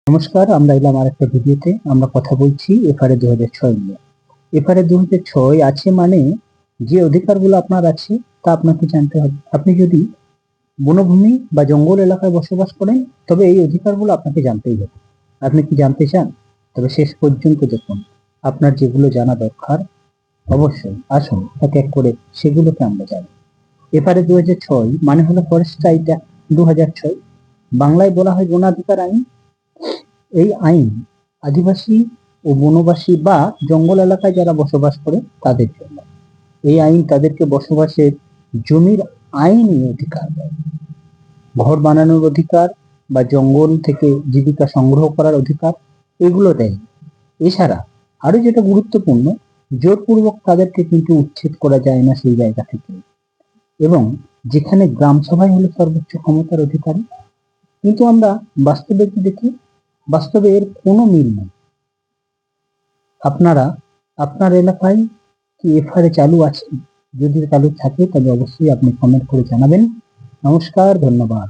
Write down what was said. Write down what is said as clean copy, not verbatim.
নমস্কার, আমরা এলাম আরেকটা ভিডিওতে। আমরা কথা বলছি এফআরএ 2006 নিয়ে। এফআরএ 2006 আছে মানে যে অধিকারগুলো আপনার আছে তা আপনাকে জানতে হবে। আপনি যদি বনভূমি বা জঙ্গল এলাকায় বসবাস করেন তবে এই অধিকারগুলো আপনাকে জানতেই হবে। আপনি কি জানতে চান? তবে শেষ পর্যন্ত দেখুন, আপনার যেগুলো জানা দরকার অবশ্যই আসুন এক এক করে সেগুলোকে আমরা জানি। এফআরএ 2006 মানে হলো ফরেস্ট রাইট অ্যাক্ট 2006। বাংলায় বলা হয় বনাধিকার আইন। এই আইন আদিবাসী ও বনবাসী বা জঙ্গল এলাকায় যারা বসবাস করে তাদের জন্য। এই আইন তাদেরকে বসবাসের জমির আইনি অধিকার দেয়, ঘর বানানোর অধিকার বা জঙ্গল থেকে জীবিকা সংগ্রহ করার অধিকার এগুলো দেয়। এছাড়া আরো যেটা গুরুত্বপূর্ণ, জোরপূর্বক তাদেরকে কিন্তু উচ্ছেদ করা যায় না সেই জায়গা থেকে। এবং যেখানে গ্রাম সভাই হলো সর্বোচ্চ ক্ষমতার অধিকারী। কিন্তু আমরা বাস্তবে কি দেখি? বাস্তবে এর কোনো মিল নেই। আপনারা আপনার এলাকায় কি এফআরএ চালু আছে? যদি চালু থাকে তবে অবশ্যই আপনি কমেন্ট করে জানাবেন। নমস্কার, ধন্যবাদ।